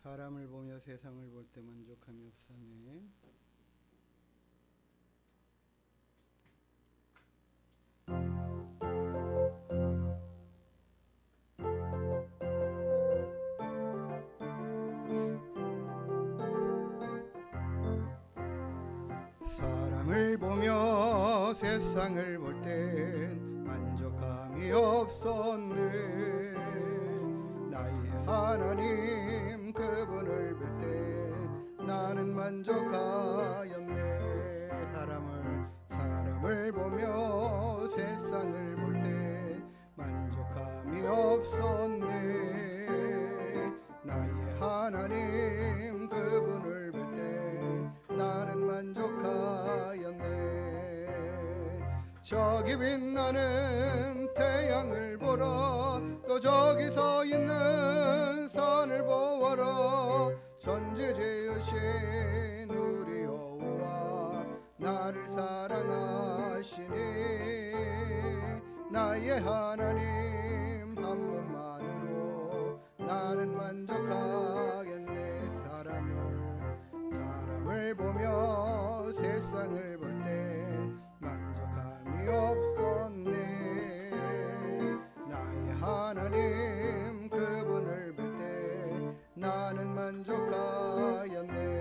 사람을 보며 세상을 볼 때 만족함이 없사네. 사람을 보며 세상을 볼 땐 만족함이 없었네. 나의 하나님 그분을 볼 때 나는 만족하였네. 사람을 보며 세상을 볼 때 만족함이 없었네. 나의 하나님 그분을 볼 때 나는 만족하였네. 저기 빛나는 태양을 보러, 또 저기 서 있는 산을 보아라. 전지 지으신 우리 여호와 나를 사랑하시니 나의 하나님 한 분만으로 나는 만족하겠네. 사람을 보며 세상을 볼 때 만족함이 없었네. 나의 하나님 그분을 볼 때 나는 만족하였네.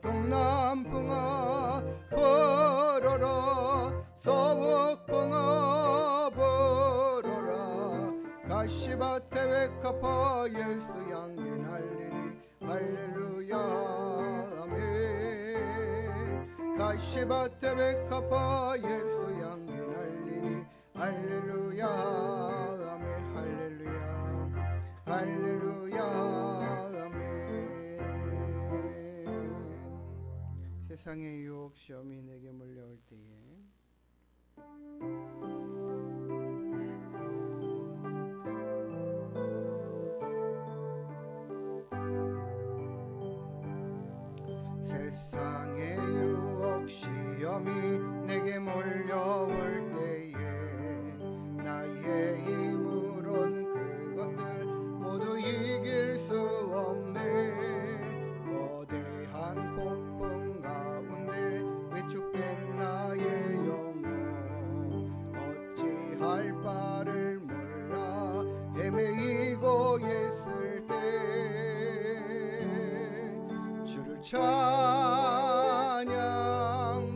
동남풍아 불어라. 서북풍아 불어라. 가시밭에 백합화 예수 양기 날리니 할렐루야 아멘. 가시밭에 백합화 예수 양기 날리니 할렐루야 아멘. 할렐루야 할렐루야 아멘. 세상의 유혹 시험이 내게 몰려올 때에 세상의 유혹 시험이 내게 몰려올 때에 나의 힘으론 그것들 모두 이길 수 없네. 거대한 폭풍 가운데 위축된 나의 영혼 어찌할 바를 몰라 헤매이고 있을 때 주를 찬양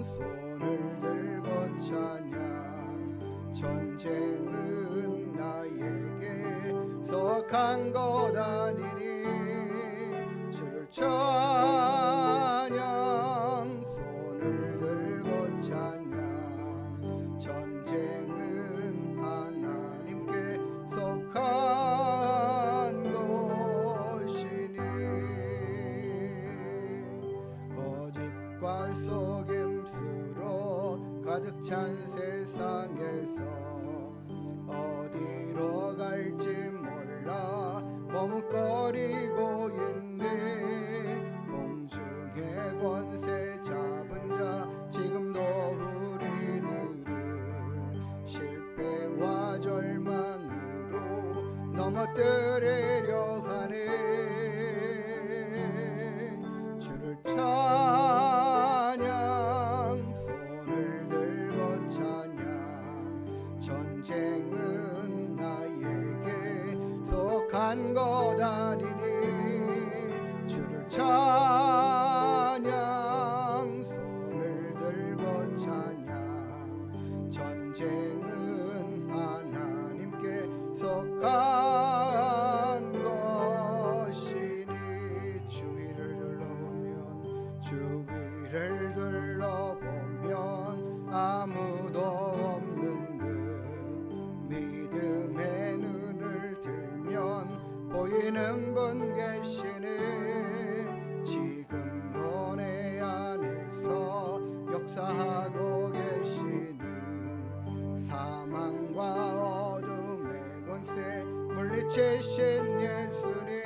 손을 들고 찬양. 전쟁은 나에게 속한 것 아니니 주를 찬양 손을 들고 찬양. 전쟁은 하나님께 속한 것이니 거짓과 속임수로 가득 찬 세상에서 어디로 갈지 몰라 머뭇거리고 있네. 공중의 권세 잡은 자 지금도 우리들을 실패와 절망으로 넘어뜨리려 하네. 주를 찬양 손을 들고 찬양. 전쟁은 나에게 속한 것 아니니 주를 찬양 손을 들고 찬양. 전쟁은 하나님께 속한 것이니 주위를 둘러보면 아무도 없는 듯 믿음의 눈을 들면 보이는 분 계시네. 지금 너네 안에서 역사하고 계시는 사망과 어둠의 권세 물리치신 예수님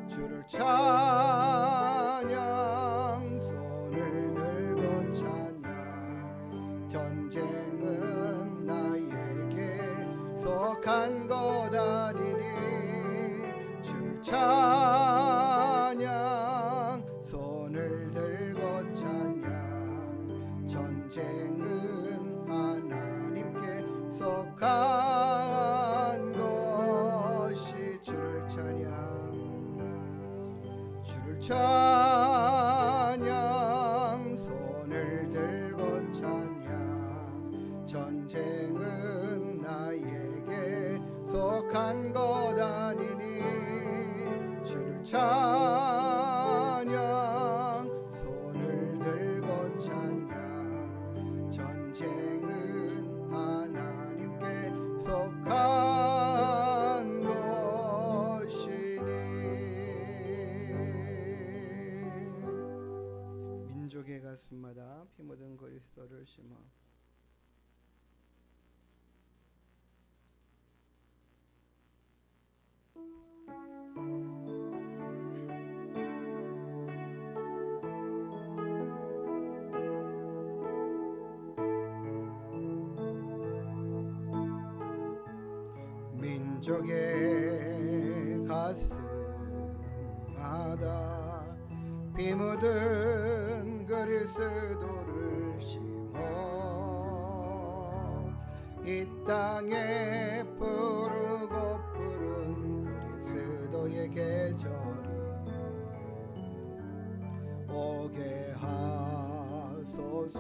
주를 찬양 손을 들고 찬양. 전쟁은 나에게 속한 것 아니니 곳곳마다 피 묻은 그리스도를 심어 민족의 가슴마다 피 묻은 그리스도를 심어 이 땅에 푸르고 푸른 그리스도의 계절이 오게 하소서.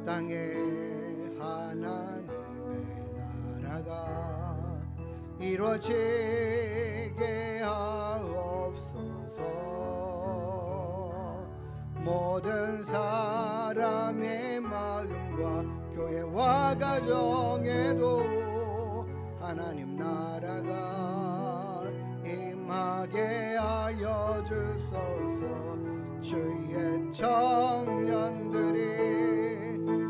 땅에 하나님의 나라가 이루어지게 하옵소서. 모든 사람의 마음과 교회와 가정에도 하나님 나라가 임하게 하여 주소서. 주의 청년들이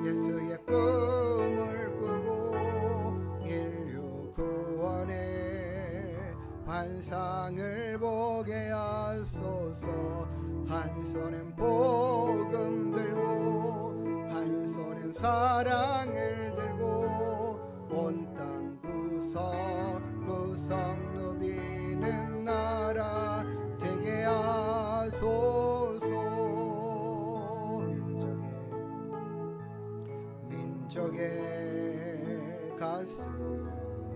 예수의 꿈을 꾸고 인류 구원의 환상을 보게 하소서. 한 손엔 복음 들고 한 손엔 사랑을 들고 온 땅 구석구석 누비는 나라 되게 하소서. 민족의 가슴마다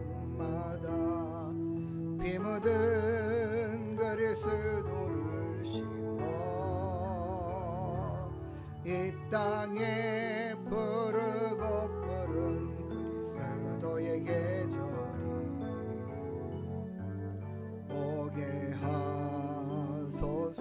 피 묻은 그리스도를 심어 이 땅에 푸르고 푸른 그리스도의 계절이 오게 하소서.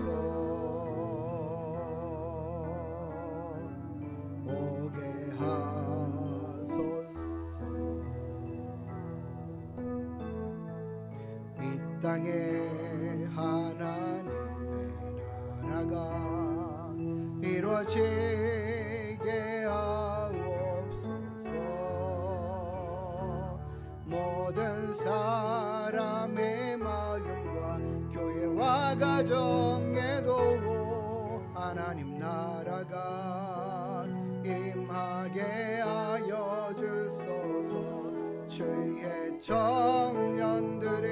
땅에 하나님의 나라가 이루어지게 하옵소서. 모든 사람의 마음과 교회와 가정에도 하나님 나라가 임하게 하여 주소서. 주의 청년들이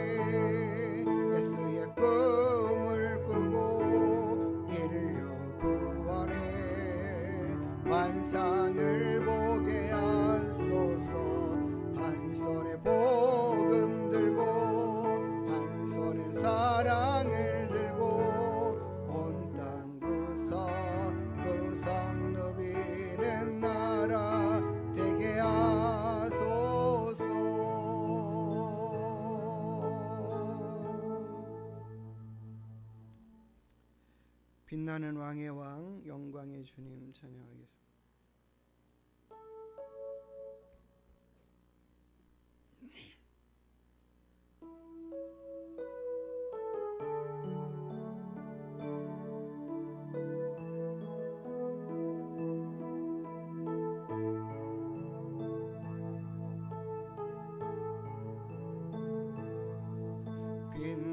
예수의 꿈을 꾸고 인류 구원의 환상을 보게 하소서. 한 손에 복음 들고 한 손에 사랑을 들고 온 땅 구석구석 누비는 나라 되게 하소서. 빛나는 왕의 왕 영광의 주님 찬양하겠습니다.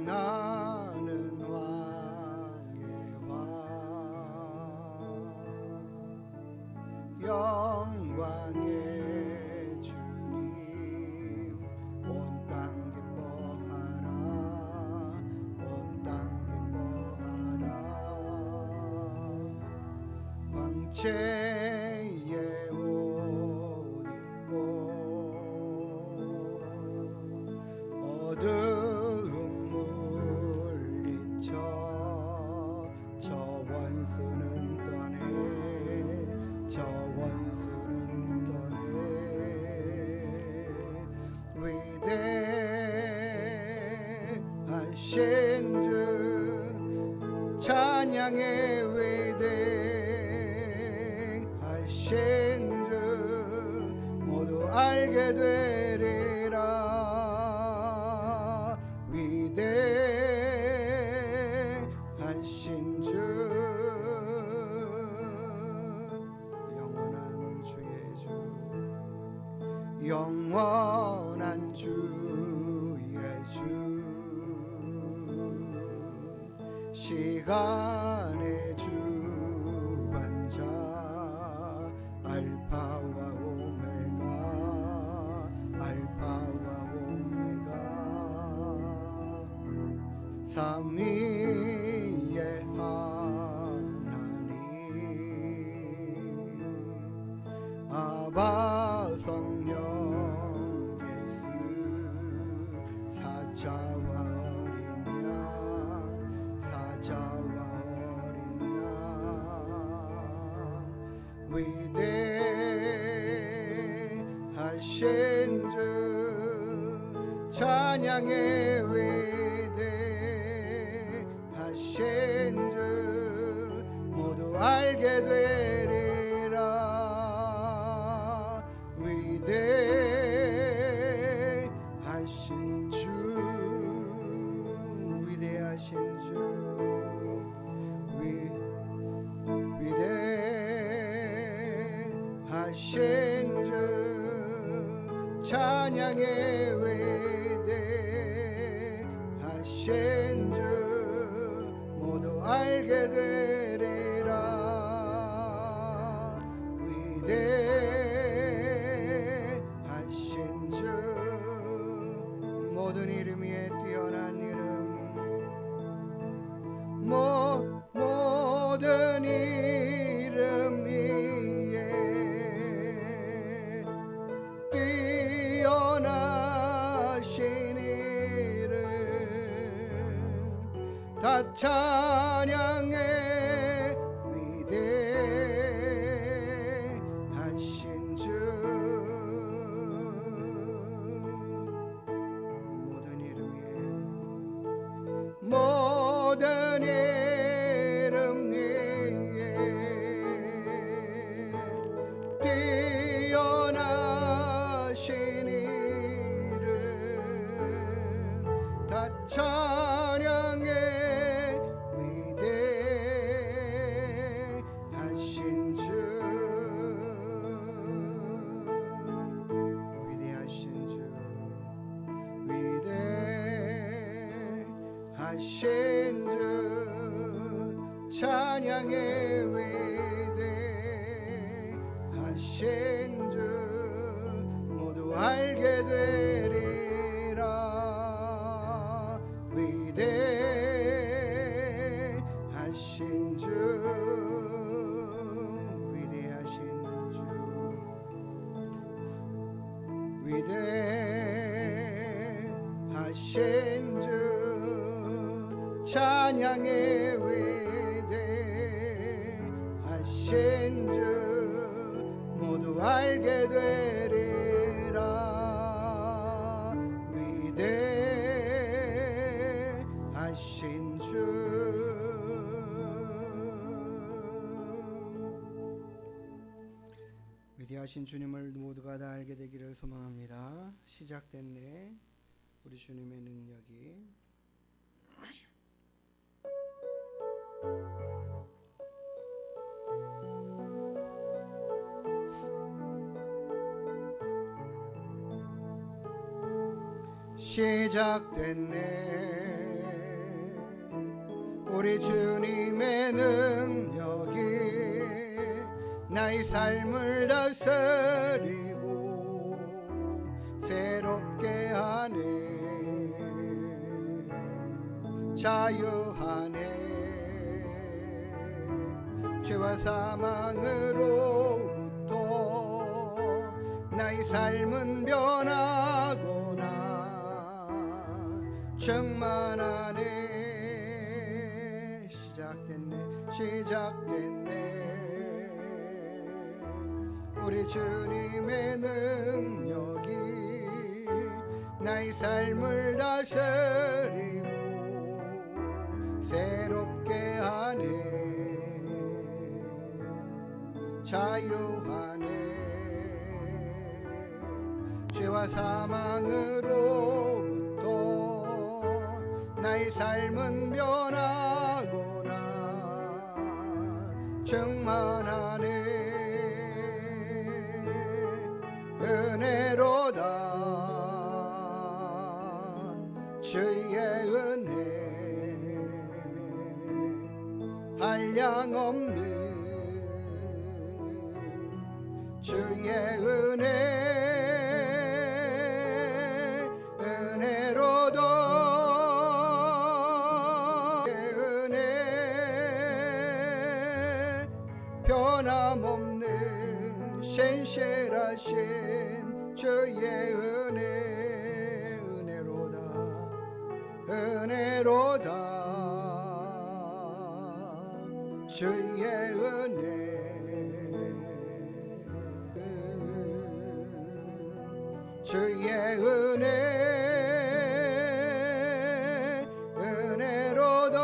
빛나는 왕의 왕 영광의 주님 온 땅 기뻐하라. 온 땅 기뻐하라. 황제의 옷 입고 어두움 물리쳐 저 원수는 떠내 저 원수는 떠내 위대하신 주 찬양의 위대하신 주 모두 알게 시간의 주관자 알파와 오메가 알파와 오메가 삼위의 하나님 아바 성령 예수 사자와 어린 양 사자와 어린 양 위대하신 주 찬양의 위대하신 주 모두 알게 되리라 위대하신 주 위대하신 주 위대하신 주 찬양의 위대하신 주 모두 알게 되리라 위대하신 주 모든 이름 위에 뛰어난 이름 모든 이름 위에 뛰어나신 이름 다 찬양해 위대하신 주 모든 이름 위에 모든 이름 위에 뛰어나신 이름 다 찬양해 위대하신 주 위대하신 주 위대하신 주 찬양의 위대하신 주 모두 알게 되리라 위대하신 주 위대하신 주 위대하신 주 찬양의 위대하신 주 모두 알게 되리라 위대하신 주 위대하신 주님을 모두가 다 알게 되기를 소망합니다. 시작됐네 우리 주님의 능력이 시작됐네 우리 주님의 능력이 나의 삶을 다스리고 새롭게 하네 자유하네 죄와 사망으로부터 나의 삶은 변하구나 충만하네 시작됐네 우리 주님의 능력이 나의 삶을 다스리고 새롭게 하네 자유하네 죄와 사망으로부터 나의 삶은 변하구나 충만하네 은혜로다 주의 은혜 한량 없는 주의 은혜로도 은혜 변함없는 신실하신 주의 은혜로다 주의 주의 은혜로다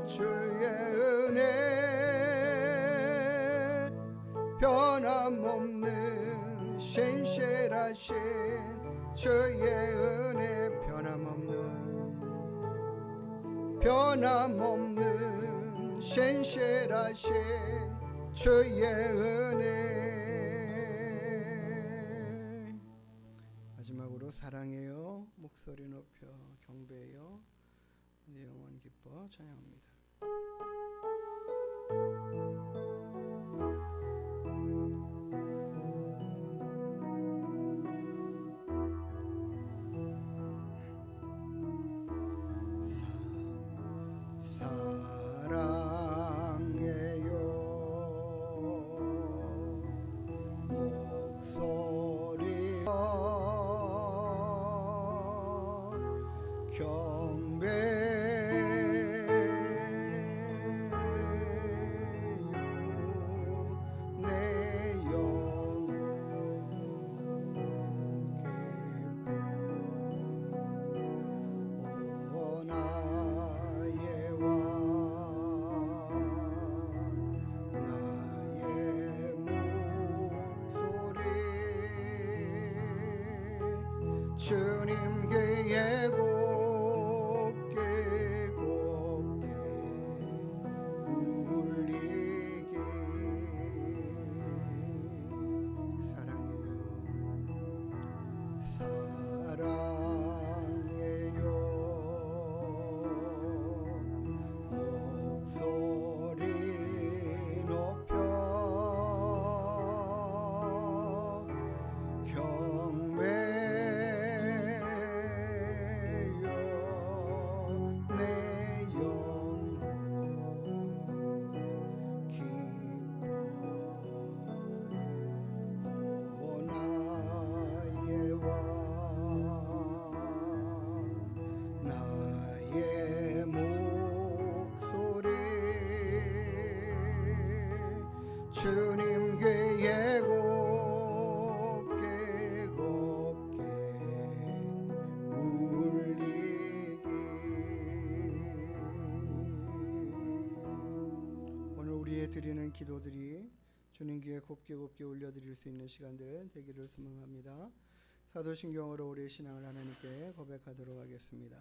주의 은혜 변함없는 신실하신 주의 은혜 변함없는 신실하신 주의 은혜. 마지막으로 사랑해요 목소리 높여 경배해요 내 영혼 기뻐 찬양합니다. 주님께 곱게 울리기 사랑해요 목소리 높여 주님께 곱게 울리기. 오늘 우리의 드리는 기도들이 주님께 곱게 울려드릴 수 있는 시간들 되기를 소망합니다. 사도신경으로 우리의 신앙을 하나님께 고백하도록 하겠습니다.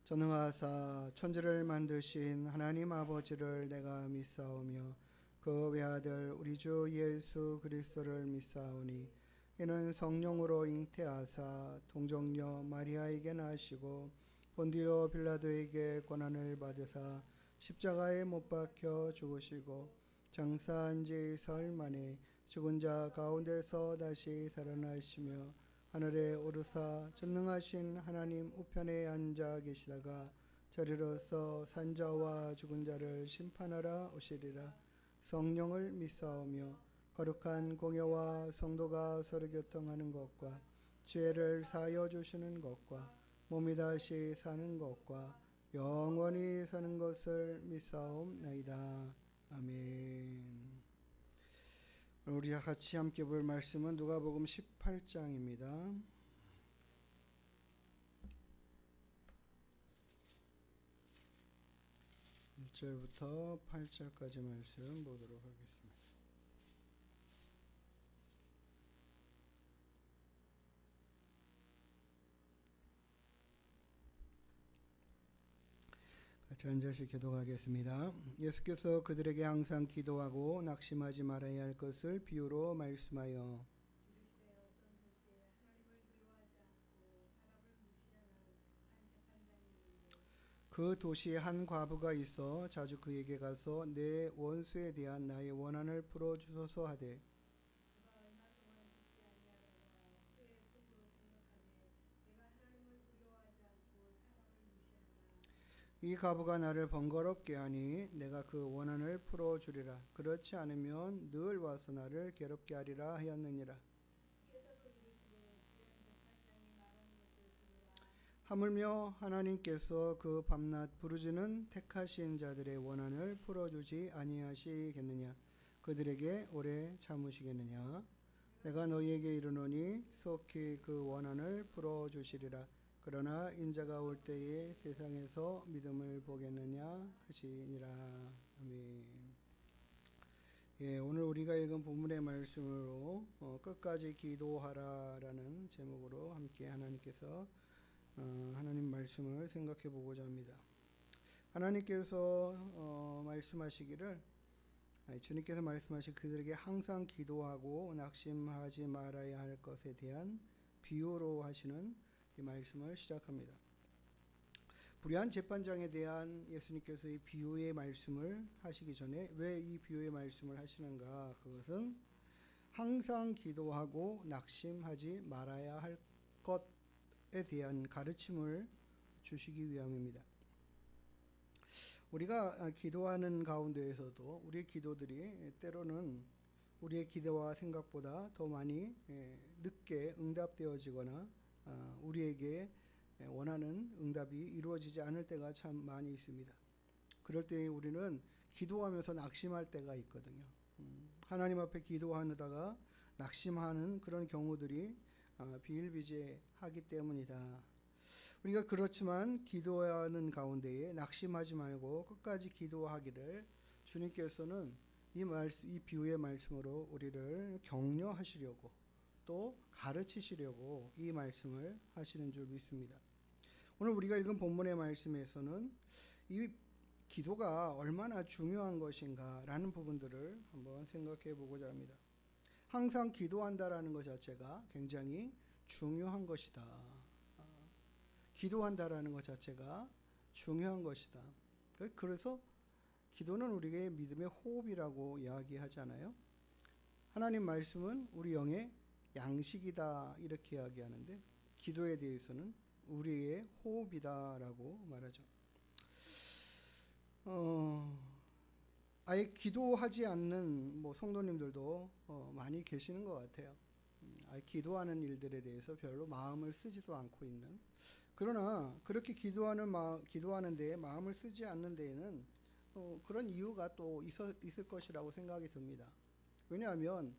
전능하사 천지를 만드신 하나님 아버지를 내가 믿사오며 그 외아들 우리 주 예수 그리스도를 믿사오니 이는 성령으로 잉태하사 동정녀 마리아에게 나시고 본디오 빌라도에게 고난을 받으사 십자가에 못 박혀 죽으시고 장사한 지 사흘 만에 죽은 자 가운데서 다시 살아나시며 하늘에 오르사 전능하신 하나님 우편에 앉아 계시다가 저리로서 산자와 죽은 자를 심판하러 오시리라. 성령을 믿사오며 거룩한 공예와 성도가 서로 교통하는 것과 죄를 사하여 주시는 것과 몸이 다시 사는 것과 영원히 사는 것을 믿사옵나이다. 아멘. 우리 같이 함께 볼 말씀은 누가복음 18장입니다. 1절부터 8절까지 말씀 보도록 하겠습니다. 같이 앉아서 기도하겠습니다. 예수께서 그들에게 항상 기도하고 낙심하지 말아야 할 것을 비유로 말씀하여 그 도시에 한 과부가 있어 자주 그에게 가서 내 원수에 대한 나의 원한을 풀어 주소서 하되 이 과부가 나를 번거롭게 하니 내가 그 원한을 풀어 주리라. 그렇지 않으면 늘 와서 나를 괴롭게 하리라 하였느니라. 하물며 하나님께서 그 밤낮 부르짖는 택하신 자들의 원한을 풀어주지 아니하시겠느냐? 그들에게 오래 참으시겠느냐? 내가 너희에게 이르노니 속히 그 원한을 풀어주시리라. 그러나 인자가 올 때에 세상에서 믿음을 보겠느냐 하시니라. 아멘. 예, 오늘 우리가 읽은 본문의 말씀으로 끝까지 기도하라라는 제목으로 함께 하나님께서 하나님 말씀을 생각해 보고자 합니다. 하나님께서 말씀하시기를 주님께서 말씀하신 그들에게 항상 기도하고 낙심하지 말아야 할 것에 대한 비유로 하시는 이 말씀을 시작합니다. 불의한 재판장에 대한 예수님께서 이 비유의 말씀을 하시기 전에 왜 이 비유의 말씀을 하시는가? 그것은 항상 기도하고 낙심하지 말아야 할 것에 대한 가르침을 주시기 위함입니다. 우리가 기도하는 가운데에서도 우리의 기도들이 때로는 우리의 기대와 생각보다 더 많이 늦게 응답되어지거나 우리에게 원하는 응답이 이루어지지 않을 때가 참 많이 있습니다. 그럴 때 우리는 기도하면서 낙심할 때가 있거든요. 하나님 앞에 기도하다가 낙심하는 그런 경우들이 비일비재하기 때문이다. 우리가 그렇지만 기도하는 가운데에 낙심하지 말고 끝까지 기도하기를 주님께서는 이 비유의 말씀으로 우리를 격려하시려고 또 가르치시려고 이 말씀을 하시는 줄 믿습니다. 오늘 우리가 읽은 본문의 말씀에서는 이 기도가 얼마나 중요한 것인가 라는 부분들을 한번 생각해 보고자 합니다. 항상 기도한다라는 것 자체가 굉장히 중요한 것이다. 기도한다라는 것 자체가 중요한 것이다. 그래서 기도는 우리의 믿음의 호흡이라고 이야기하잖아요. 하나님 말씀은 우리 영의 양식이다 이렇게 이야기하는데 기도에 대해서는 우리의 호흡이다라고 말하죠. 아예 기도하지 않는 성도님들도 많이 계시는 것 같아요. 아예 기도하는 일들에 대해서 별로 마음을 쓰지도 않고 있는. 그러나 그렇게 기도하는 데에 마음을 쓰지 않는 데에는 그런 이유가 또 있을 것이라고 생각이 듭니다. 왜냐하면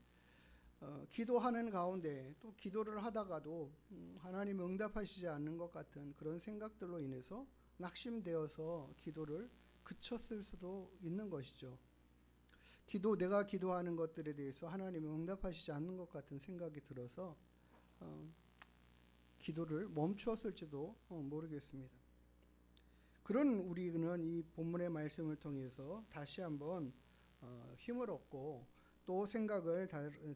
기도하는 가운데 또 기도를 하다가도 하나님 응답하시지 않는 것 같은 그런 생각들로 인해서 낙심되어서 기도를 그쳤을 수도 있는 것이죠. 내가 기도하는 것들에 대해서 하나님이 응답하시지 않는 것 같은 생각이 들어서 기도를 멈추었을지도 모르겠습니다. 그런 우리는 이 본문의 말씀을 통해서 다시 한번 힘을 얻고 또 생각을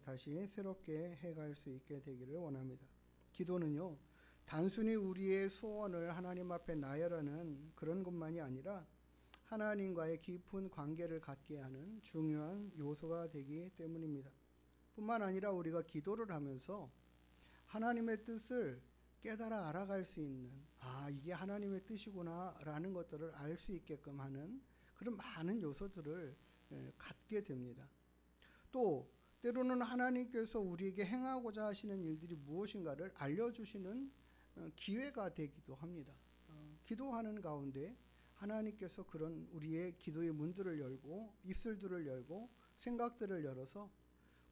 다시 새롭게 해갈 수 있게 되기를 원합니다. 기도는요, 단순히 우리의 소원을 하나님 앞에 나열하는 그런 것만이 아니라 하나님과의 깊은 관계를 갖게 하는 중요한 요소가 되기 때문입니다. 뿐만 아니라 우리가 기도를 하면서 하나님의 뜻을 깨달아 알아갈 수 있는 이게 하나님의 뜻이구나 라는 것들을 알 수 있게끔 하는 그런 많은 요소들을 갖게 됩니다. 또 때로는 하나님께서 우리에게 행하고자 하시는 일들이 무엇인가를 알려주시는 기회가 되기도 합니다. 기도하는 가운데 하나님께서 그런 우리의 기도의 문들을 열고 입술들을 열고 생각들을 열어서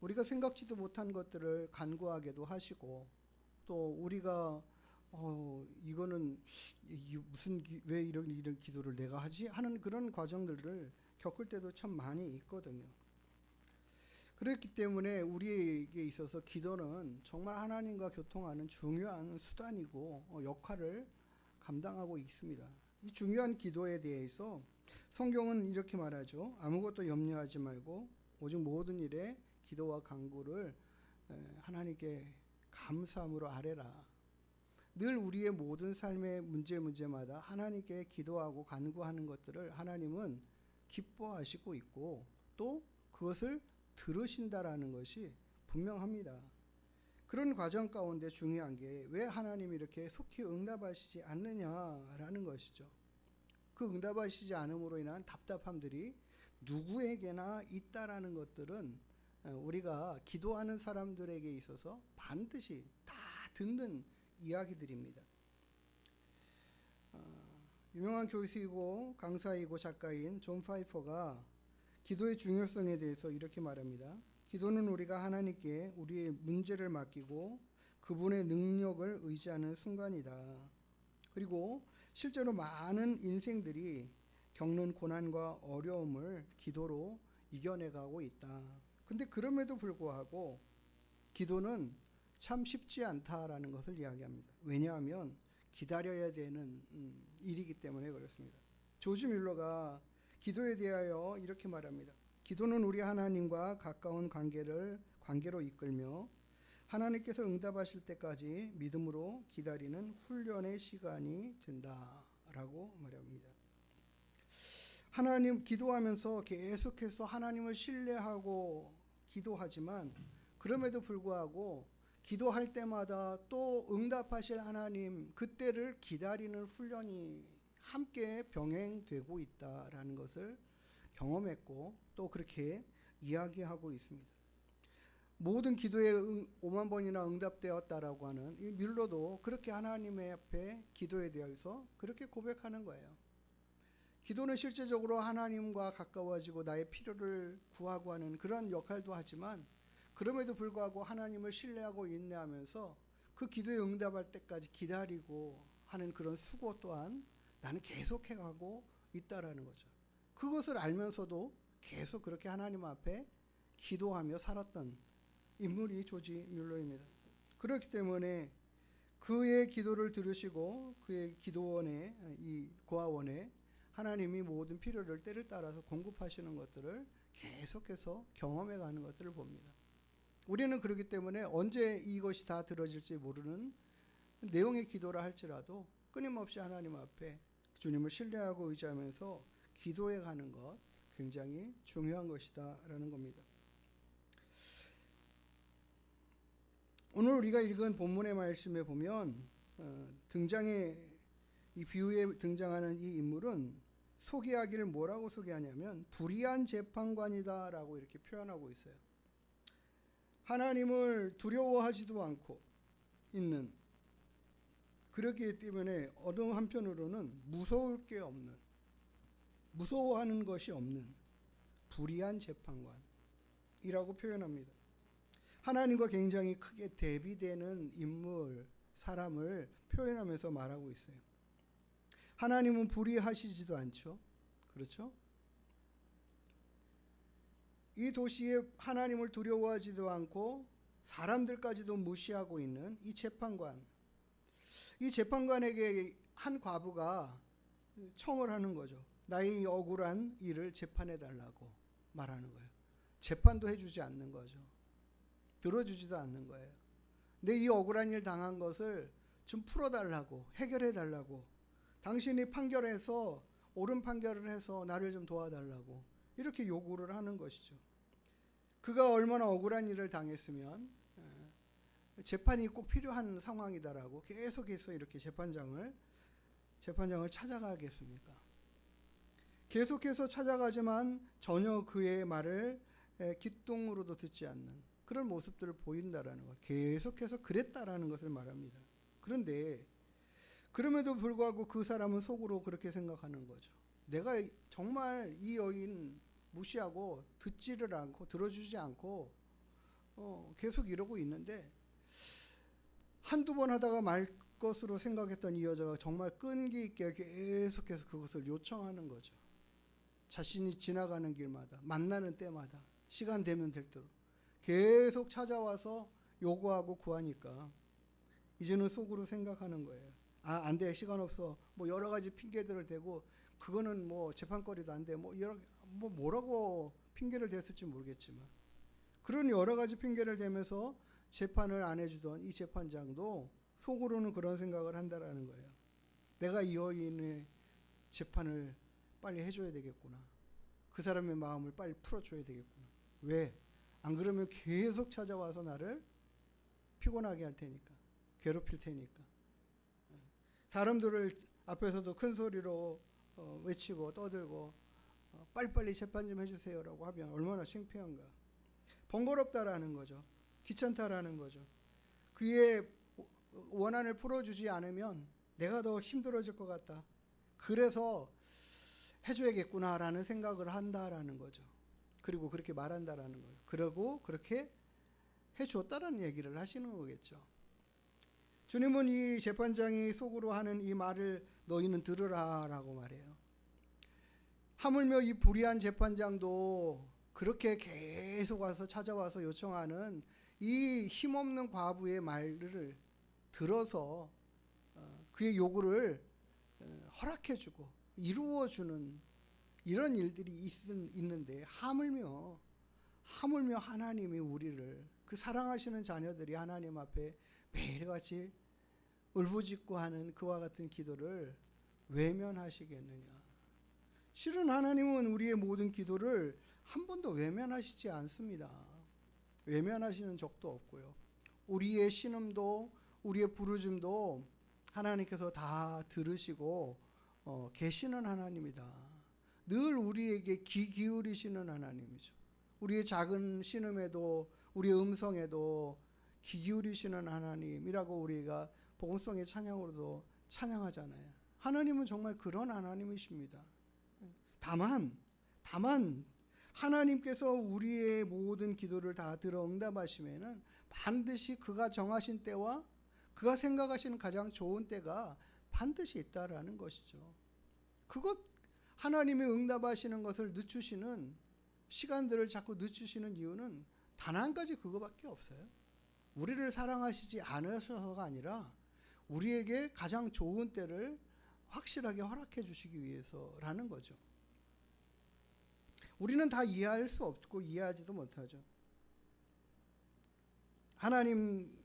우리가 생각지도 못한 것들을 간구하게도 하시고 또 우리가 이거는 왜 이런 기도를 내가 하지? 하는 그런 과정들을 겪을 때도 참 많이 있거든요. 그렇기 때문에 우리에게 있어서 기도는 정말 하나님과 교통하는 중요한 수단이고 역할을 감당하고 있습니다. 이 중요한 기도에 대해서 성경은 이렇게 말하죠. 아무것도 염려하지 말고 오직 모든 일에 기도와 간구를 하나님께 감사함으로 아뢰라. 늘 우리의 모든 삶의 문제마다 하나님께 기도하고 간구하는 것들을 하나님은 기뻐하시고 있고 또 그것을 들으신다라는 것이 분명합니다. 그런 과정 가운데 중요한 게 왜 하나님이 이렇게 속히 응답하시지 않느냐라는 것이죠. 그 응답하시지 않음으로 인한 답답함들이 누구에게나 있다라는 것들은 우리가 기도하는 사람들에게 있어서 반드시 다 듣는 이야기들입니다. 유명한 교수이고 강사이고 작가인 존 파이퍼가 기도의 중요성에 대해서 이렇게 말합니다. 기도는 우리가 하나님께 우리의 문제를 맡기고 그분의 능력을 의지하는 순간이다. 그리고 실제로 많은 인생들이 겪는 고난과 어려움을 기도로 이겨내가고 있다. 근데 그럼에도 불구하고 기도는 참 쉽지 않다라는 것을 이야기합니다. 왜냐하면 기다려야 되는 일이기 때문에 그렇습니다. 조지 뮬러가 기도에 대하여 이렇게 말합니다. 기도는 우리 하나님과 가까운 관계로 이끌며 하나님께서 응답하실 때까지 믿음으로 기다리는 훈련의 시간이 된다라고 말합니다. 하나님 기도하면서 계속해서 하나님을 신뢰하고 기도하지만 그럼에도 불구하고 기도할 때마다 또 응답하실 하나님 그때를 기다리는 훈련이 함께 병행되고 있다라는 것을 경험했고 또 그렇게 이야기하고 있습니다. 모든 기도에 5만 번이나 응답되었다라고 하는 이 뮬러도 그렇게 하나님의 앞에 기도에 대해서 그렇게 고백하는 거예요. 기도는 실제적으로 하나님과 가까워지고 나의 필요를 구하고 하는 그런 역할도 하지만 그럼에도 불구하고 하나님을 신뢰하고 인내하면서 그 기도에 응답할 때까지 기다리고 하는 그런 수고 또한 나는 계속해 가고 있다라는 거죠. 그것을 알면서도 계속 그렇게 하나님 앞에 기도하며 살았던 인물이 조지 뮬러입니다. 그렇기 때문에 그의 기도를 들으시고 그의 기도원에 이 고아원에 하나님이 모든 필요를 때를 따라서 공급하시는 것들을 계속해서 경험해 가는 것들을 봅니다. 우리는 그렇기 때문에 언제 이것이 다 들어질지 모르는 내용의 기도라 할지라도 끊임없이 하나님 앞에 주님을 신뢰하고 의지하면서 기도해 가는 것 굉장히 중요한 것이다라는 겁니다. 오늘 우리가 읽은 본문의 말씀에 보면 이 비유에 등장하는 이 인물은 소개하기를 뭐라고 소개하냐면 불의한 재판관이다라고 이렇게 표현하고 있어요. 하나님을 두려워하지도 않고 있는, 그렇기 때문에 어느 한편으로는 무서울 게 없는, 무서워하는 것이 없는 불의한 재판관이라고 표현합니다. 하나님과 굉장히 크게 대비되는 인물, 사람을 표현하면서 말하고 있어요. 하나님은 불의하시지도 않죠. 그렇죠? 이 도시에 하나님을 두려워하지도 않고 사람들까지도 무시하고 있는 이 재판관. 이 재판관에게 한 과부가 청을 하는 거죠. 나의 억울한 일을 재판해 달라고 말하는 거예요. 재판도 해주지 않는 거죠. 들어주지도 않는 거예요. 내 이 억울한 일 당한 것을 좀 풀어달라고, 해결해달라고, 당신이 판결해서 옳은 판결을 해서 나를 좀 도와달라고 이렇게 요구를 하는 것이죠. 그가 얼마나 억울한 일을 당했으면 재판이 꼭 필요한 상황이다라고 계속해서 이렇게 재판장을 찾아가겠습니까? 계속해서 찾아가지만 전혀 그의 말을 귀뚱으로도 듣지 않는 그런 모습들을 보인다라는 것, 계속해서 그랬다라는 것을 말합니다. 그런데 그럼에도 불구하고 그 사람은 속으로 그렇게 생각하는 거죠. 내가 정말 이 여인 무시하고 듣지를 않고 들어주지 않고 계속 이러고 있는데 한두 번 하다가 말 것으로 생각했던 이 여자가 정말 끈기 있게 계속해서 그것을 요청하는 거죠. 자신이 지나가는 길마다, 만나는 때마다, 시간 되면 될 대로 계속 찾아와서 요구하고 구하니까 이제는 속으로 생각하는 거예요. 안 돼, 시간 없어. 뭐 여러 가지 핑계들을 대고 그거는 뭐 재판거리도 안 돼. 뭐라고 핑계를 댔을지 모르겠지만 그런 여러 가지 핑계를 대면서 재판을 안 해주던 이 재판장도 속으로는 그런 생각을 한다라는 거예요. 내가 이 여인의 재판을 빨리 해줘야 되겠구나. 그 사람의 마음을 빨리 풀어줘야 되겠구나. 왜? 안 그러면 계속 찾아와서 나를 피곤하게 할 테니까, 괴롭힐 테니까. 사람들을 앞에서도 큰 소리로 외치고 떠들고 빨리빨리 재판 좀 해주세요라고 하면 얼마나 창피한가. 번거롭다라는 거죠. 귀찮다라는 거죠. 그의 원한을 풀어주지 않으면 내가 더 힘들어질 것 같다. 그래서 해줘야겠구나라는 생각을 한다라는 거죠. 그리고 그렇게 말한다라는 거예요. 그러고 그렇게 해주었다라는 얘기를 하시는 거겠죠. 주님은 이 재판장이 속으로 하는 이 말을 너희는 들으라라고 말해요. 하물며 이 불의한 재판장도 그렇게 계속 와서 찾아와서 요청하는 이 힘없는 과부의 말을 들어서 그의 요구를 허락해주고 이루어주는 이런 일들이 있는데 하물며 하나님이 우리를 그 사랑하시는 자녀들이 하나님 앞에 매일같이 울부짖고 하는 그와 같은 기도를 외면하시겠느냐. 실은 하나님은 우리의 모든 기도를 한 번도 외면하시지 않습니다. 외면하시는 적도 없고요. 우리의 신음도 우리의 부르짖음도 하나님께서 다 들으시고 계시는 하나님이다. 늘 우리에게 귀 기울이시는 하나님이죠. 우리의 작은 신음에도 우리의 음성에도 귀 기울이시는 하나님이라고 우리가 복음성의 찬양으로도 찬양하잖아요. 하나님은 정말 그런 하나님이십니다. 다만 하나님께서 우리의 모든 기도를 다 들어 응답하시면은 반드시 그가 정하신 때와 그가 생각하시는 가장 좋은 때가 반드시 있다라는 것이죠. 그것 하나님이 응답하시는 것을 늦추시는 시간들을 자꾸 늦추시는 이유는 단 한 가지 그거밖에 없어요. 우리를 사랑하시지 않으셔서가 아니라 우리에게 가장 좋은 때를 확실하게 허락해 주시기 위해서라는 거죠. 우리는 다 이해할 수 없고 이해하지도 못하죠. 하나님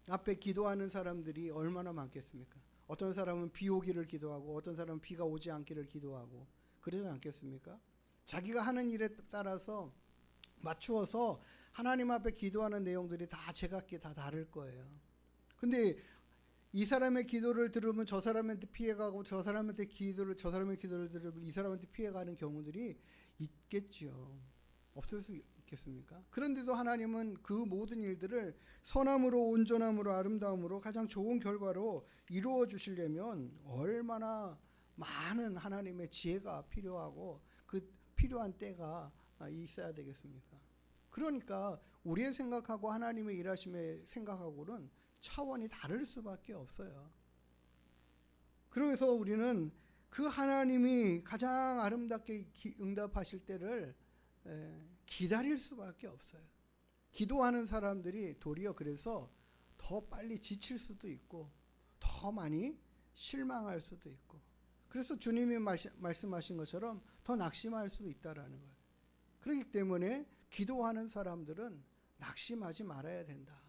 앞에 기도하는 사람들이 얼마나 많겠습니까? 어떤 사람은 비 오기를 기도하고 어떤 사람은 비가 오지 않기를 기도하고 그러지 않겠습니까? 자기가 하는 일에 따라서 맞추어서 하나님 앞에 기도하는 내용들이 다 제각기 다 다를 거예요. 근데 이 사람의 기도를 들으면 저 사람한테 피해가고 저 사람의 기도를 들으면 이 사람한테 피해가는 경우들이 있겠지요. 없을 수 있겠습니까? 그런데도 하나님은 그 모든 일들을 선함으로 온전함으로 아름다움으로 가장 좋은 결과로 이루어 주시려면 얼마나 많은 하나님의 지혜가 필요하고 그 필요한 때가 있어야 되겠습니까? 그러니까 우리의 생각하고 하나님의 일하심의 생각하고는 차원이 다를 수밖에 없어요. 그래서 우리는 그 하나님이 가장 아름답게 응답하실 때를 기다릴 수밖에 없어요. 기도하는 사람들이 도리어 그래서 더 빨리 지칠 수도 있고 더 많이 실망할 수도 있고 그래서 주님이 말씀하신 것처럼 더 낙심할 수도 있다라는 거예요. 그렇기 때문에 기도하는 사람들은 낙심하지 말아야 된다.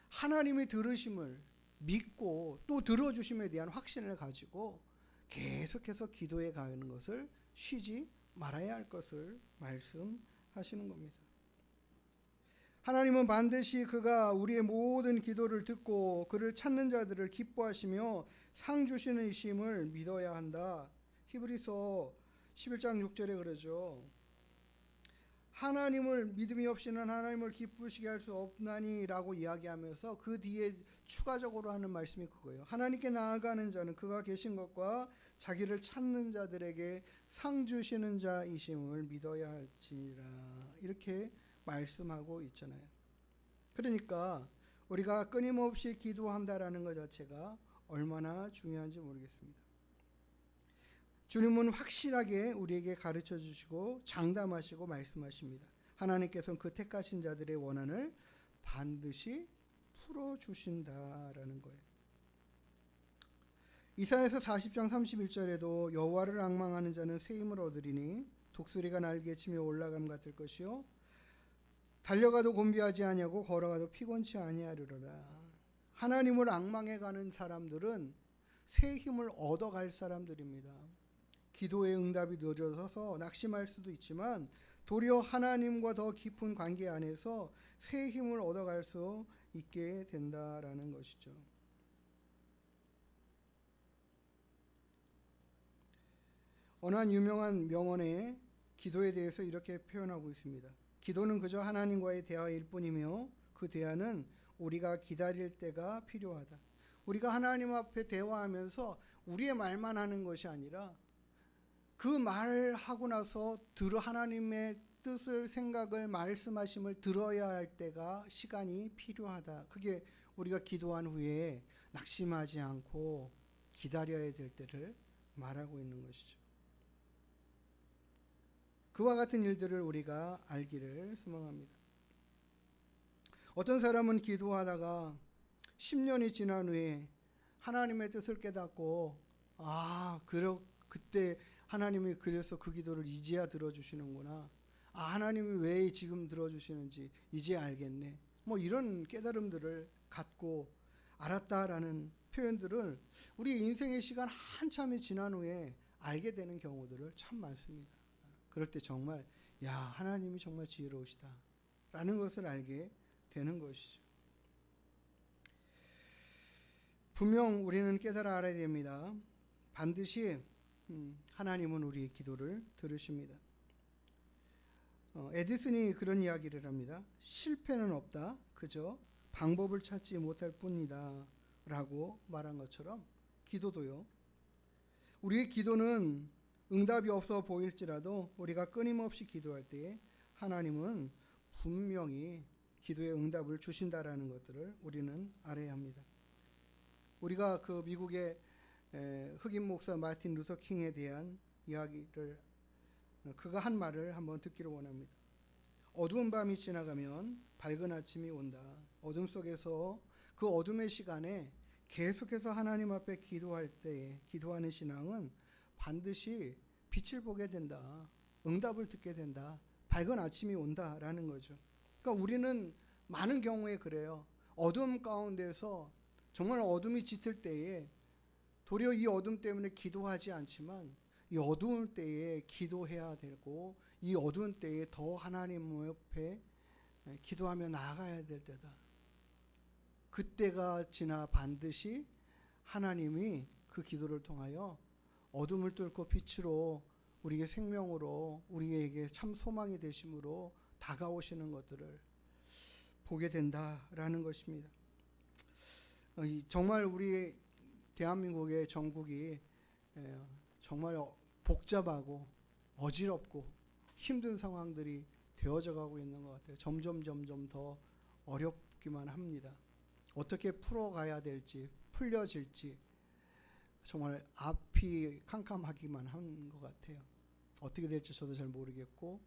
하나님의 들으심을 믿고 또 들어주심에 대한 확신을 가지고 계속해서 기도해 가는 것을 쉬지 말아야 할 것을 말씀하시는 겁니다. 하나님은 반드시 그가 우리의 모든 기도를 듣고 그를 찾는 자들을 기뻐하시며 상 주시는 이심을 믿어야 한다. 히브리서 11장 6절에 그러죠. 하나님을 믿음이 없이는 하나님을 기쁘시게 할 수 없나니 라고 이야기하면서 그 뒤에 추가적으로 하는 말씀이 그거예요. 하나님께 나아가는 자는 그가 계신 것과 자기를 찾는 자들에게 상 주시는 자이심을 믿어야 할지니라 이렇게 말씀하고 있잖아요. 그러니까 우리가 끊임없이 기도한다라는 것 자체가 얼마나 중요한지 모르겠습니다. 주님은 확실하게 우리에게 가르쳐 주시고 장담하시고 말씀하십니다. 하나님께서는 그 택하신 자들의 원한을 반드시 풀어주신다라는 거예요. 이사야서 40장 31절에도 여호와를 앙망하는 자는 새 힘을 얻으리니 독수리가 날개 치며 올라감 같을 것이요 달려가도 곤비하지 아니하고 걸어가도 피곤치 아니하리로라. 하나님을 앙망해 가는 사람들은 새 힘을 얻어갈 사람들입니다. 기도의 응답이 늦어져서 낙심할 수도 있지만 도리어 하나님과 더 깊은 관계 안에서 새 힘을 얻어갈 수 있게 된다라는 것이죠. 어느 한 유명한 명언에 기도에 대해서 이렇게 표현하고 있습니다. 기도는 그저 하나님과의 대화일 뿐이며 그 대화는 우리가 기다릴 때가 필요하다. 우리가 하나님 앞에 대화하면서 우리의 말만 하는 것이 아니라 그 말을 하고 나서 하나님의 뜻을, 생각을, 말씀하심을 들어야 할 때가, 시간이 필요하다. 그게 우리가 기도한 후에 낙심하지 않고 기다려야 될 때를 말하고 있는 것이죠. 그와 같은 일들을 우리가 알기를 소망합니다. 어떤 사람은 기도하다가 10년이 지난 후에 하나님의 뜻을 깨닫고 그때 하나님이 그래서 그 기도를 이제야 들어주시는구나. 하나님이 왜 지금 들어주시는지 이제 알겠네. 이런 깨달음들을 갖고 알았다라는 표현들을 우리 인생의 시간 한참이 지난 후에 알게 되는 경우들을 참 많습니다. 그럴 때 정말 하나님이 정말 지혜로우시다 라는 것을 알게 되는 것이죠. 분명 우리는 깨달아 알아야 됩니다. 반드시 하나님은 우리의 기도를 들으십니다. 에디슨이 그런 이야기를 합니다. 실패는 없다. 그저 방법을 찾지 못할 뿐이다 라고 말한 것처럼 기도도요. 우리의 기도는 응답이 없어 보일지라도 우리가 끊임없이 기도할 때 하나님은 분명히 기도의 응답을 주신다라는 것들을 우리는 알아야 합니다. 우리가 그 미국의 흑인 목사 마틴 루터 킹에 대한 이야기를, 그가 한 말을 한번 듣기를 원합니다. 어두운 밤이 지나가면 밝은 아침이 온다. 어둠 속에서 그 어둠의 시간에 계속해서 하나님 앞에 기도할 때에 기도하는 신앙은 반드시 빛을 보게 된다. 응답을 듣게 된다. 밝은 아침이 온다라는 거죠. 그러니까 우리는 많은 경우에 그래요. 어둠 가운데서 정말 어둠이 짙을 때에 도리어 이 어둠 때문에 기도하지 않지만 이 어두운 때에 기도해야 되고 이 어두운 때에 더 하나님 옆에 기도하며 나아가야 될 때다. 그때가 지나 반드시 하나님이 그 기도를 통하여 어둠을 뚫고 빛으로 우리의 생명으로 우리에게 참 소망이 되심으로 다가오시는 것들을 보게 된다라는 것입니다. 정말 우리 대한민국의 정국이 정말 복잡하고 어지럽고 힘든 상황들이 되어져 가고 있는 것 같아요. 점점 더 어렵기만 합니다. 어떻게 풀어가야 될지, 풀려질지 정말 앞이 캄캄하기만 한 것 같아요. 어떻게 될지 저도 잘 모르겠고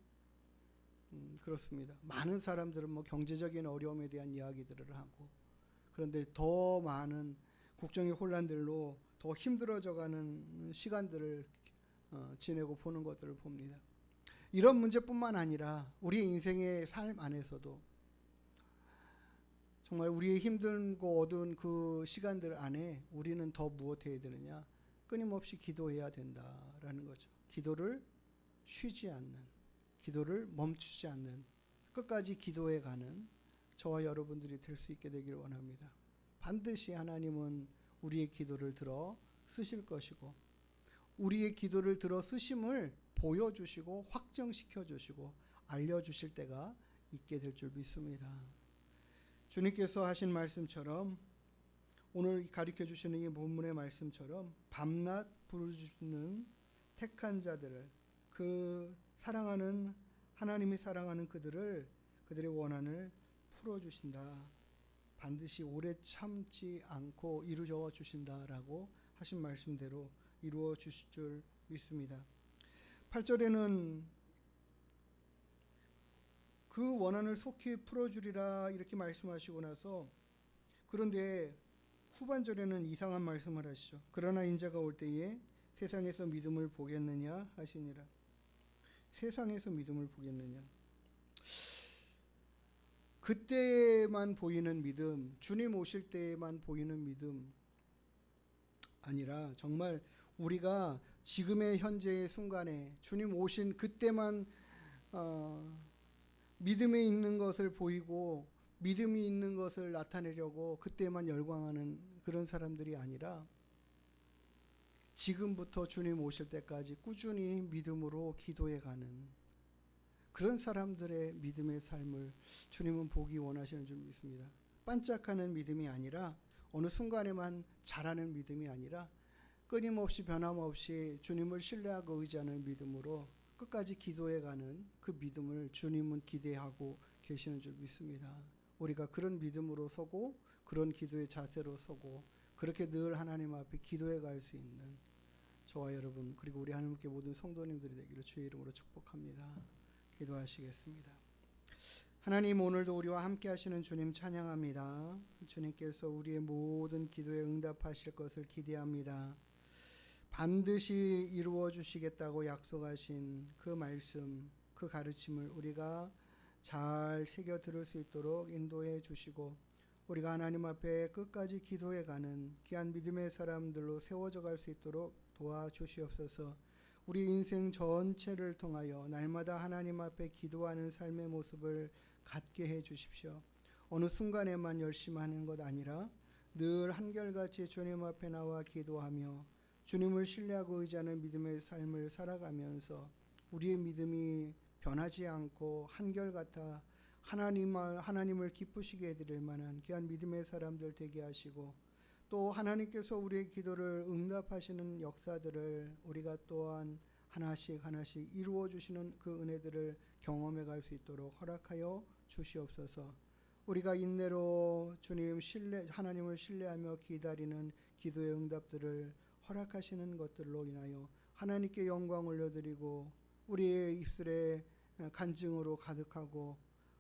그렇습니다. 많은 사람들은 경제적인 어려움에 대한 이야기들을 하고, 그런데 더 많은 국정의 혼란들로 더 힘들어져가는 시간들을 지내고 보는 것들을 봅니다. 이런 문제뿐만 아니라 우리의 인생의 삶 안에서도 정말 우리의 힘들고 어두운 그 시간들 안에 우리는 더 무엇해야 되느냐? 끊임없이 기도해야 된다라는 거죠. 기도를 쉬지 않는, 기도를 멈추지 않는, 끝까지 기도해가는 저와 여러분들이 될 수 있게 되기를 원합니다. 반드시 하나님은 우리의 기도를 들어 쓰실 것이고 우리의 기도를 들어 쓰심을 보여주시고 확정시켜 주시고 알려주실 때가 있게 될 줄 믿습니다. 주님께서 하신 말씀처럼, 오늘 가르쳐 주시는 이 본문의 말씀처럼 밤낮 부르짖는 택한 자들을, 그 사랑하는 하나님이 사랑하는 그들의 원한을 풀어주신다. 반드시 오래 참지 않고 이루어 주신다라고 하신 말씀대로 이루어 주실 줄 믿습니다. 8절에는 그 원한을 속히 풀어주리라 이렇게 말씀하시고 나서, 그런데 후반절에는 이상한 말씀을 하시죠. 그러나 인자가 올 때에 세상에서 믿음을 보겠느냐 하시니라. 세상에서 믿음을 보겠느냐. 그때만 보이는 믿음, 주님 오실 때만 보이는 믿음 아니라 정말 우리가 지금의 현재의 순간에 주님 오신 그때만 믿음에 있는 것을 보이고 믿음이 있는 것을 나타내려고 그때만 열광하는 그런 사람들이 아니라 지금부터 주님 오실 때까지 꾸준히 믿음으로 기도해가는 그런 사람들의 믿음의 삶을 주님은 보기 원하시는 줄 믿습니다. 반짝하는 믿음이 아니라 어느 순간에만 잘하는 믿음이 아니라 끊임없이 변함없이 주님을 신뢰하고 의지하는 믿음으로 끝까지 기도해가는 그 믿음을 주님은 기대하고 계시는 줄 믿습니다. 우리가 그런 믿음으로 서고 그런 기도의 자세로 서고 그렇게 늘 하나님 앞에 기도해 갈 수 있는 저와 여러분 그리고 우리 하나님께 모든 성도님들이 되기를 주의 이름으로 축복합니다. 기도하시겠습니다. 하나님, 오늘도 우리와 함께 하시는 주님 찬양합니다. 주님께서 우리의 모든 기도에 응답하실 것을 기대합니다. 반드시 이루어 주시겠다고 약속하신 그 말씀, 그 가르침을 우리가 잘 새겨 들을 수 있도록 인도해 주시고 우리가 하나님 앞에 끝까지 기도해가는 귀한 믿음의 사람들로 세워져 갈 수 있도록 도와주시옵소서. 우리 인생 전체를 통하여 날마다 하나님 앞에 기도하는 삶의 모습을 갖게 해 주십시오. 어느 순간에만 열심히 하는 것 아니라 늘 한결같이 주님 앞에 나와 기도하며 주님을 신뢰하고 의지하는 믿음의 삶을 살아가면서 우리의 믿음이 변하지 않고 한결같아 하나님을 기쁘시게 해드릴 만한 귀한 믿음의 사람들 되게 하시고 또 하나님께서 우리의 기도를 응답하시는 역사들을 우리가 또한 하나씩 이루어 주시는 그 은혜들을 경험해 갈 수 있도록 허락하여 주시옵소서. 우리가 인내로 하나님을 신뢰하며 기다리는 기도의 응답들을 허락하시는 것들로 인하여 하나님께 영광 올려드리고 우리의 입술에 간증으로 가득하고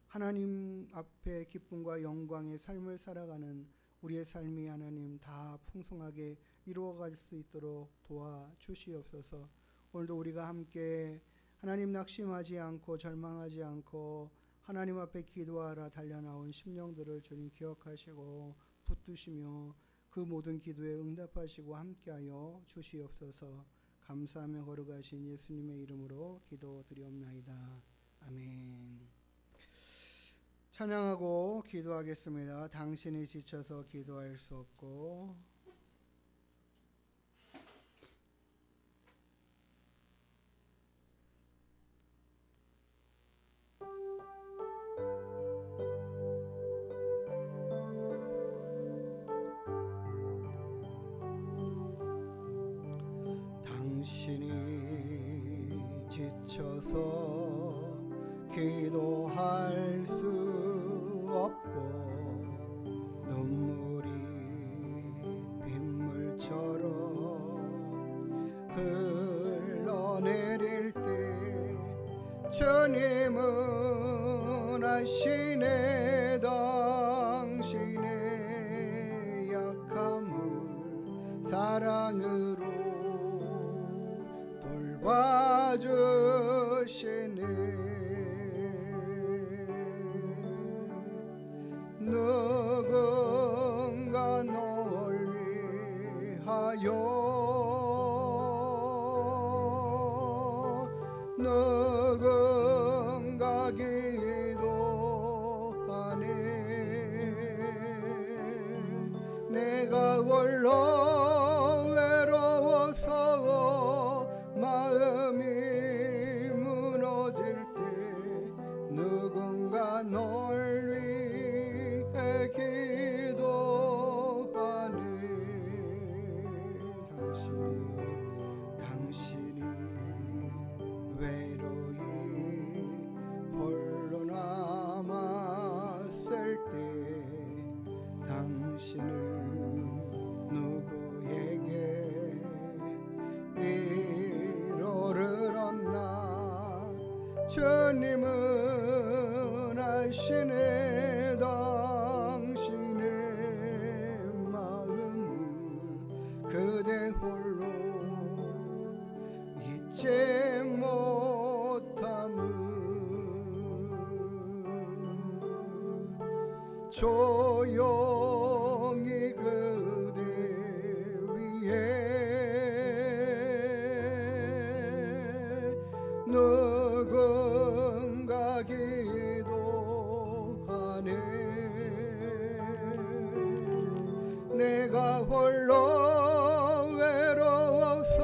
하나님 앞에 기쁨과 영광의 삶을 살아가는 우리의 삶이 하나님 다 풍성하게 이루어갈 수 있도록 도와주시옵소서. 오늘도 우리가 함께 하나님 낙심하지 않고 절망하지 않고 하나님 앞에 기도하라 달려나온 심령들을 주님 기억하시고 붙드시며 그 모든 기도에 응답하시고 함께하여 주시옵소서. 감사하며 걸어가신 예수님의 이름으로 기도드리옵나이다. 아멘. 찬양하고 기도하겠습니다. 당신이 지쳐서 기도할 수 없고 당신이 지쳐서 기도할 수 없고 눈물이 빗물처럼 흘러내릴 때 주님은 아시네. 당신의 약함을 사랑으로 돌봐주시네. 누군가 널 위하여 누군가 기도하네. 내가 홀로 외로워서 마음이 무너질 때 누군가 널 위해 기도하네. 당신이 외로이 홀로 남았을 때 당신은 누구에게 위로를 얻나. 주님은 아시네. 당신의 마음을 그대 홀로 잊지 못함을. 조용히 그대 위에 누군가 기도하네. 내가 홀로 외로워서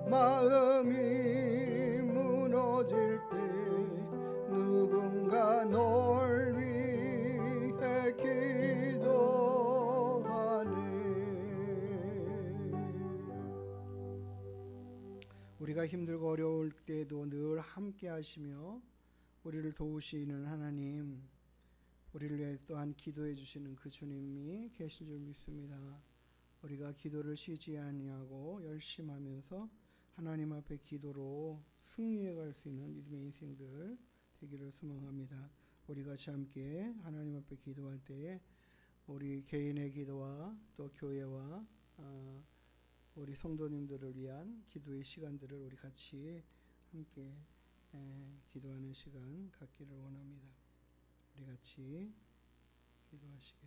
마음이 무너질 때 누군가 널 위해 기도하네. 우리가 힘들고 어려울 때도 늘 함께 하시며 우리를 도우시는 하나님, 우리를 위해 또한 기도해 주시는 그 주님이 계신 줄 믿습니다. 우리가 기도를 쉬지 아니하고 열심히 하면서 하나님 앞에 기도로 승리해 갈 수 있는 믿음의 인생들 되기를 소망합니다. 우리 같이 함께 하나님 앞에 기도할 때에 우리 개인의 기도와 또 교회와 우리 성도님들을 위한 기도의 시간들을 우리 같이 함께 기도하는 시간 갖기를 원합니다. 우리 같이 기도하시겠습니다.